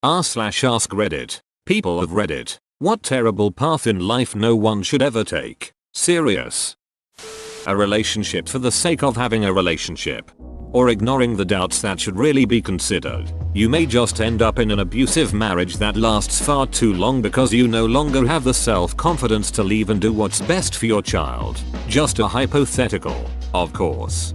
r/AskReddit. People of Reddit. What terrible path in life no one should ever take. Serious. A relationship for the sake of having a relationship. Or ignoring the doubts that should really be considered. You may just end up in an abusive marriage that lasts far too long because you no longer have the self-confidence to leave and do what's best for your child. Just a hypothetical, of course.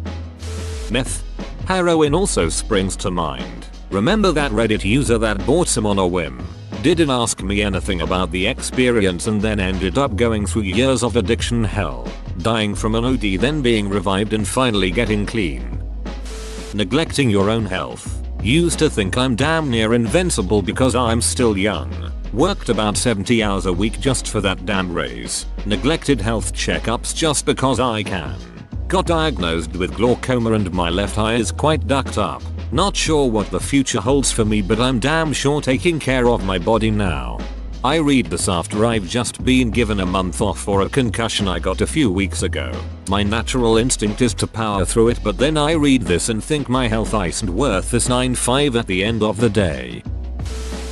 Meth. Heroin also springs to mind. Remember that Reddit user that bought some on a whim? Didn't ask me anything about the experience and then ended up going through years of addiction hell. Dying from an OD, then being revived and finally getting clean. Neglecting your own health. Used to think I'm damn near invincible because I'm still young. Worked about 70 hours a week just for that damn raise. Neglected health checkups just because I can. Got diagnosed with glaucoma and my left eye is quite ducked up. Not sure what the future holds for me, but I'm damn sure taking care of my body now. I read this after I've just been given a month off for a concussion I got a few weeks ago. My natural instinct is to power through it, but then I read this and think my health isn't worth this 9-5 at the end of the day.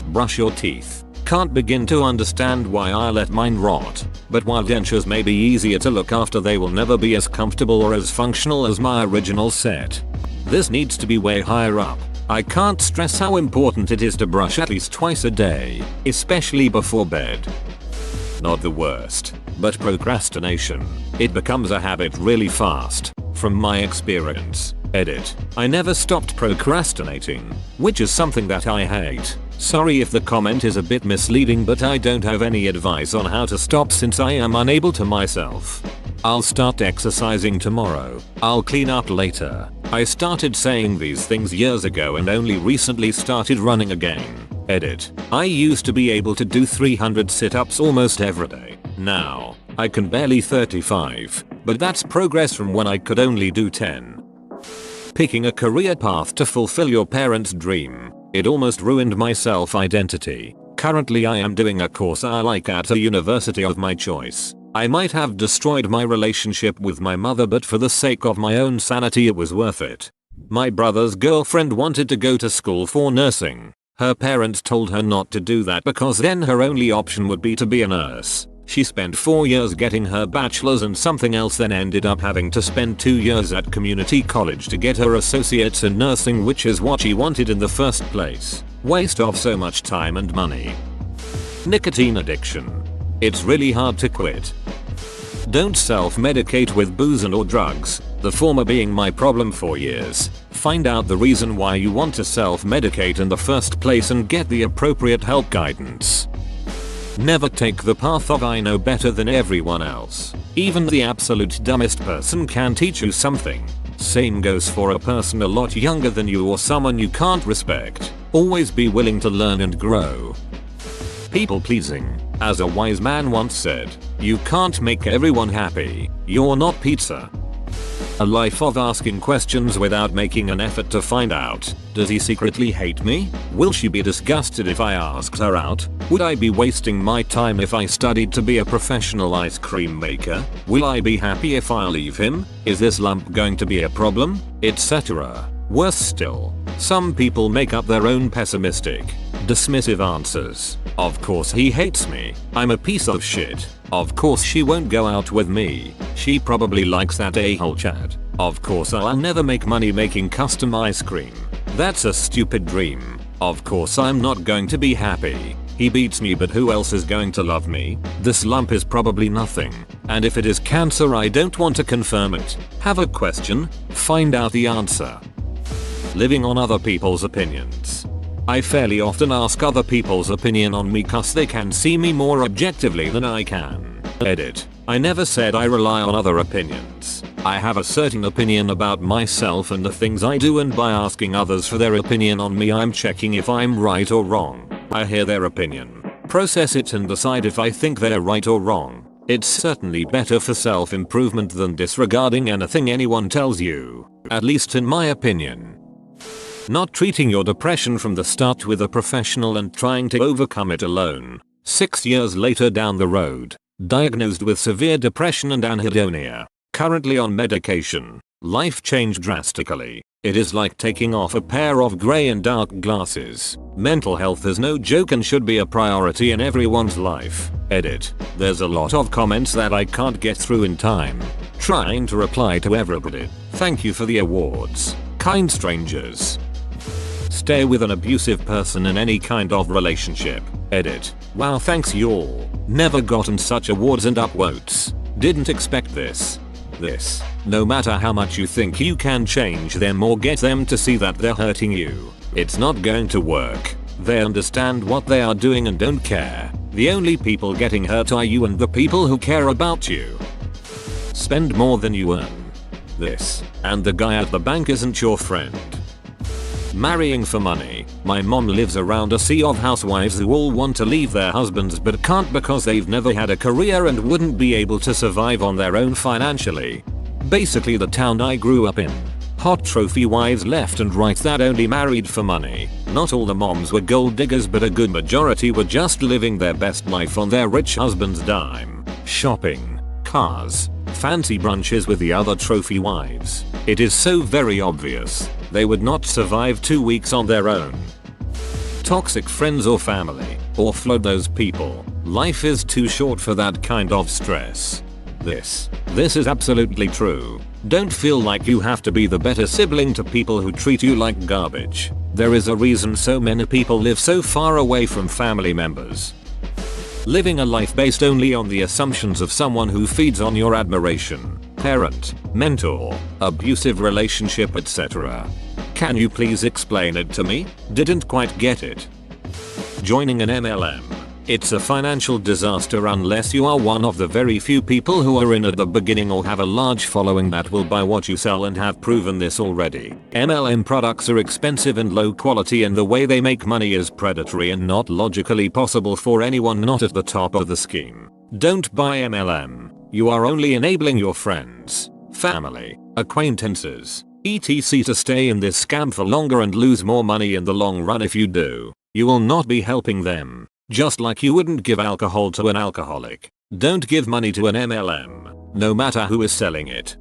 Brush your teeth. Can't begin to understand why I let mine rot. But while dentures may be easier to look after, they will never be as comfortable or as functional as my original set. This needs to be way higher up. I can't stress how important it is to brush at least twice a day, especially before bed. Not the worst, but procrastination. It becomes a habit really fast. From my experience. Edit. I never stopped procrastinating, which is something that I hate. Sorry if the comment is a bit misleading, but I don't have any advice on how to stop since I am unable to myself. I'll start exercising tomorrow. I'll clean up later. I started saying these things years ago and only recently started running again. Edit. I used to be able to do 300 sit-ups almost every day. Now, I can barely 35, but that's progress from when I could only do 10. Picking a career path to fulfill your parents' dream. It almost ruined my self-identity. Currently I am doing a course I like at a university of my choice. I might have destroyed my relationship with my mother, but for the sake of my own sanity it was worth it. My brother's girlfriend wanted to go to school for nursing. Her parents told her not to do that because then her only option would be to be a nurse. She spent 4 years getting her bachelor's and something else, then ended up having to spend 2 years at community college to get her associates in nursing, which is what she wanted in the first place. Waste of so much time and money. Nicotine addiction. It's really hard to quit. Don't self-medicate with booze and or drugs, the former being my problem for years. Find out the reason why you want to self-medicate in the first place and get the appropriate help guidance. Never take the path of I know better than everyone else. Even the absolute dumbest person can teach you something. Same goes for a person a lot younger than you or someone you can't respect. Always be willing to learn and grow. People pleasing. As a wise man once said, you can't make everyone happy. You're not pizza. A life of asking questions without making an effort to find out. Does he secretly hate me? Will she be disgusted if I asked her out? Would I be wasting my time if I studied to be a professional ice cream maker? Will I be happy if I leave him? Is this lump going to be a problem? Etc. Worse still, some people make up their own pessimistic, dismissive answers. Of course he hates me. I'm a piece of shit. Of course she won't go out with me. She probably likes that a-hole Chad. Of course I'll never make money making custom ice cream. That's a stupid dream. Of course I'm not going to be happy. He beats me, but who else is going to love me? This lump is probably nothing. And if it is cancer, I don't want to confirm it. Have a question? Find out the answer. Living on other people's opinions. I fairly often ask other people's opinion on me cause they can see me more objectively than I can. Edit. I never said I rely on other opinions. I have a certain opinion about myself and the things I do, and by asking others for their opinion on me I'm checking if I'm right or wrong. I hear their opinion, process it and decide if I think they're right or wrong. It's certainly better for self-improvement than disregarding anything anyone tells you, at least in my opinion. Not treating your depression from the start with a professional and trying to overcome it alone. 6 years later down the road, diagnosed with severe depression and anhedonia. Currently on medication. Life changed drastically. It is like taking off a pair of grey and dark glasses. Mental health is no joke and should be a priority in everyone's life. Edit. There's a lot of comments that I can't get through in time. Trying to reply to everybody. Thank you for the awards. Kind strangers. Stay with an abusive person in any kind of relationship. Edit. Wow, thanks y'all. Never gotten such awards and upvotes. Didn't expect this. No matter how much you think you can change them or get them to see that they're hurting you, it's not going to work. They understand what they are doing and don't care. The only people getting hurt are you and the people who care about you. Spend more than you earn. And the guy at the bank isn't your friend. Marrying for money. My mom lives around a sea of housewives who all want to leave their husbands but can't because they've never had a career and wouldn't be able to survive on their own financially. Basically the town I grew up in. Hot trophy wives left and right that only married for money. Not all the moms were gold diggers but a good majority were just living their best life on their rich husband's dime. Shopping, cars, fancy brunches with the other trophy wives. It is so very obvious. They would not survive 2 weeks on their own. Toxic friends or family. Offload those people. Life is too short for that kind of stress. This is absolutely true. Don't feel like you have to be the better sibling to people who treat you like garbage. There is a reason so many people live so far away from family members. Living a life based only on the assumptions of someone who feeds on your admiration, parent, mentor, abusive relationship, etc. Can you please explain it to me? Didn't quite get it. Joining an MLM. It's a financial disaster unless you are one of the very few people who are in at the beginning or have a large following that will buy what you sell and have proven this already. MLM products are expensive and low quality and the way they make money is predatory and not logically possible for anyone not at the top of the scheme. Don't buy MLM. You are only enabling your friends, family, acquaintances, etc. to stay in this scam for longer and lose more money in the long run. If you do, you will not be helping them. Just like you wouldn't give alcohol to an alcoholic. Don't give money to an MLM, no matter who is selling it.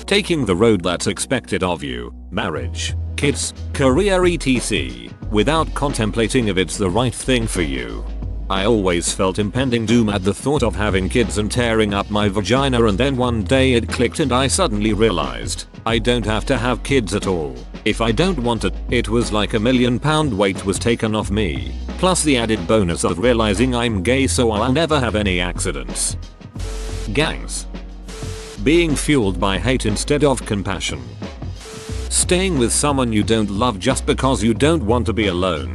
Taking the road that's expected of you, marriage, kids, career etc. without contemplating if it's the right thing for you. I always felt impending doom at the thought of having kids and tearing up my vagina, and then one day it clicked and I suddenly realized I don't have to have kids at all. If I don't want it, it was like £1 million weight was taken off me. Plus the added bonus of realizing I'm gay so I'll never have any accidents. Gangs. Being fueled by hate instead of compassion. Staying with someone you don't love just because you don't want to be alone.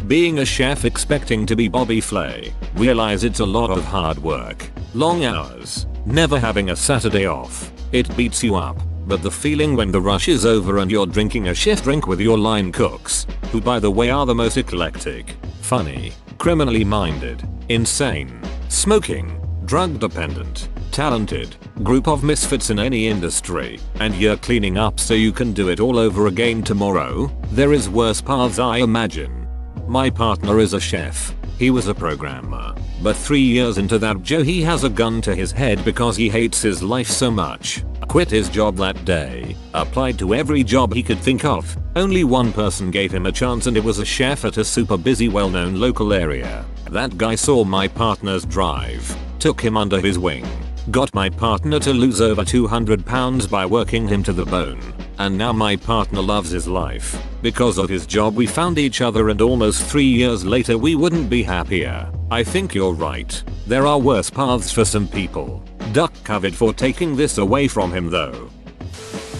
Being a chef expecting to be Bobby Flay. Realize it's a lot of hard work. Long hours. Never having a Saturday off. It beats you up. But the feeling when the rush is over and you're drinking a shift drink with your line cooks, who by the way are the most eclectic, funny, criminally minded, insane, smoking, drug dependent, talented, group of misfits in any industry, and you're cleaning up so you can do it all over again tomorrow, there is worse paths I imagine. My partner is a chef. He was a programmer. But 3 years into that he has a gun to his head because he hates his life so much. Quit his job that day. Applied to every job he could think of. Only one person gave him a chance and it was a chef at a super busy well-known local area. That guy saw my partner's drive. Took him under his wing. Got my partner to lose over 200 pounds by working him to the bone. And now my partner loves his life. Because of his job we found each other and almost 3 years later we wouldn't be happier. I think you're right. There are worse paths for some people. Duck covered for taking this away from him though.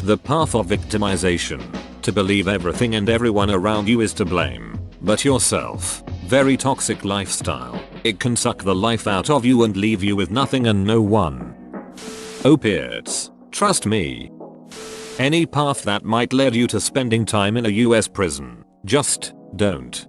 The path of victimization. To believe everything and everyone around you is to blame. But yourself. Very toxic lifestyle. It can suck the life out of you and leave you with nothing and no one. Opiates. Trust me. Any path that might lead you to spending time in a US prison. Just don't.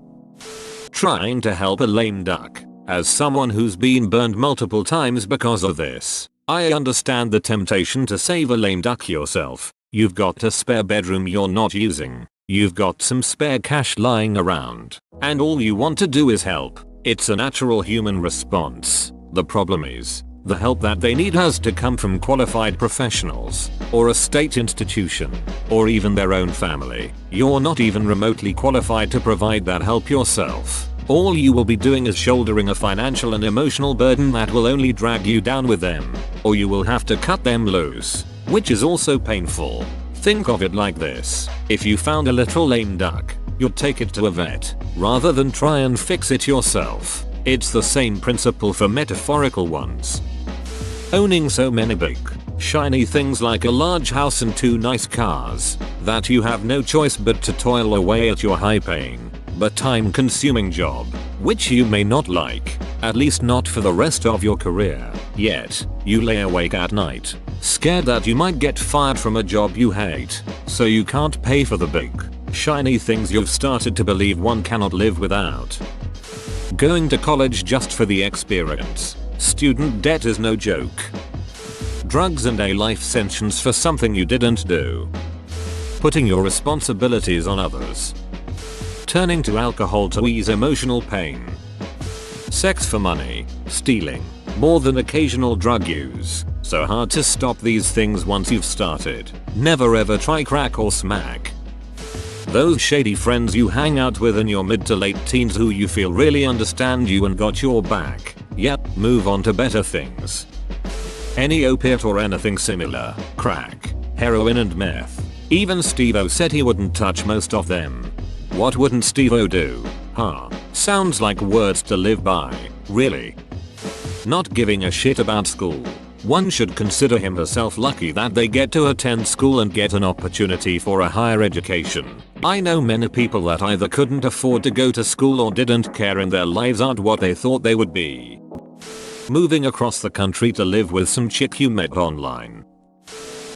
Trying to help a lame duck. As someone who's been burned multiple times because of this, I understand the temptation to save a lame duck yourself. You've got a spare bedroom you're not using. You've got some spare cash lying around. And all you want to do is help. It's a natural human response. The problem is, The help that they need has to come from qualified professionals, or a state institution, or even their own family. You're not even remotely qualified to provide that help yourself. All you will be doing is shouldering a financial and emotional burden that will only drag you down with them, or you will have to cut them loose, which is also painful. Think of it like this: if you found a little lame duck, you'd take it to a vet, rather than try and fix it yourself. It's the same principle for metaphorical ones. Owning so many big, shiny things like a large house and 2 nice cars, that you have no choice but to toil away at your high-paying, but time-consuming job, which you may not like, at least not for the rest of your career. Yet, you lay awake at night, scared that you might get fired from a job you hate, so you can't pay for the big, shiny things you've started to believe one cannot live without. Going to college just for the experience. Student debt is no joke. Drugs and a life sentence for something you didn't do. Putting your responsibilities on others. Turning to alcohol to ease emotional pain. Sex for money. Stealing. More than occasional drug use. So hard to stop these things once you've started. Never ever try crack or smack. Those shady friends you hang out with in your mid to late teens who you feel really understand you and got your back. Yep, move on to better things. Any opiate or anything similar. Crack, heroin and meth. Even Steve-O said he wouldn't touch most of them. What wouldn't Steve-O do? Huh. Sounds like words to live by. Really? Not giving a shit about school. One should consider him herself lucky that they get to attend school and get an opportunity for a higher education. I know many people that either couldn't afford to go to school or didn't care and their lives aren't what they thought they would be. Moving across the country to live with some chick you met online.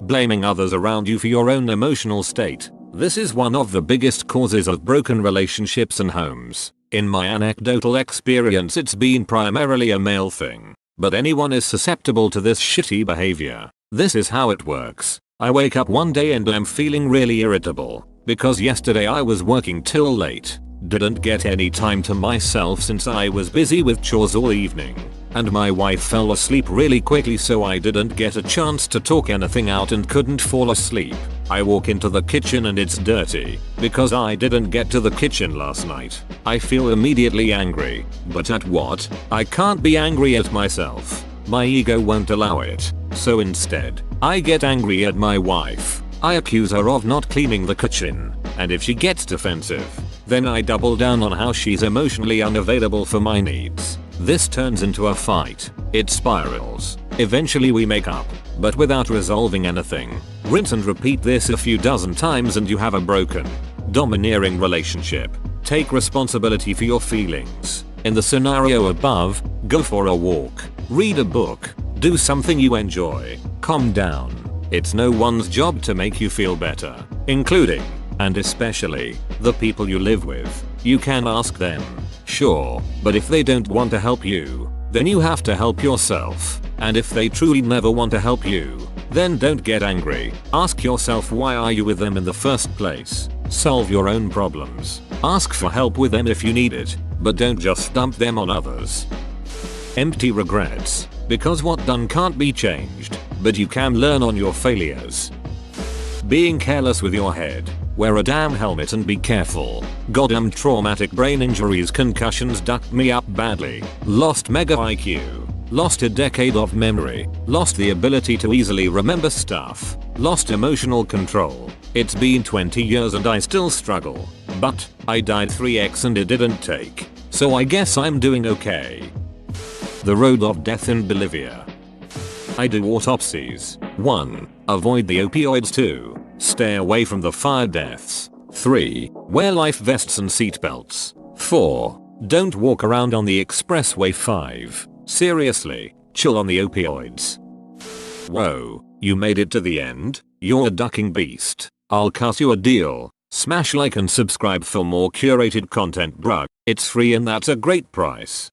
Blaming others around you for your own emotional state. This is one of the biggest causes of broken relationships and homes. In my anecdotal experience, it's been primarily a male thing. But anyone is susceptible to this shitty behavior. This is how it works. I wake up one day and I'm feeling really irritable, because yesterday I was working till late, didn't get any time to myself since I was busy with chores all evening, and my wife fell asleep really quickly so I didn't get a chance to talk anything out and couldn't fall asleep. I walk into the kitchen and it's dirty, because I didn't get to the kitchen last night. I feel immediately angry, but at what? I can't be angry at myself. My ego won't allow it. So instead, I get angry at my wife. I accuse her of not cleaning the kitchen, and if she gets defensive, then I double down on how she's emotionally unavailable for my needs. This turns into a fight. It spirals. Eventually we make up, but without resolving anything. Rinse and repeat this a few dozen times and you have a broken, domineering relationship. Take responsibility for your feelings. In the scenario above, go for a walk, read a book, do something you enjoy, calm down. It's no one's job to make you feel better, including, and especially, the people you live with. You can ask them, sure, but if they don't want to help you, then you have to help yourself. And if they truly never want to help you, then don't get angry. Ask yourself, why are you with them in the first place? Solve your own problems. Ask for help with them if you need it, but don't just dump them on others. Empty regrets. Because what done can't be changed, but you can learn on your failures. Being careless with your head. Wear a damn helmet and be careful. Goddamn traumatic brain injuries, concussions ducked me up badly. Lost mega IQ. Lost a decade of memory. Lost the ability to easily remember stuff. Lost emotional control. It's been 20 years and I still struggle. But I died 3x and it didn't take. So I guess I'm doing okay. The road of death in Bolivia. I do autopsies. 1. Avoid the opioids. 2. Stay away from the fire deaths. 3. Wear life vests and seatbelts. 4. Don't walk around on the expressway. 5. Seriously, chill on the opioids. Whoa, you made it to the end? You're a ducking beast. I'll cut you a deal. Smash like and subscribe for more curated content, bruh. It's free and that's a great price.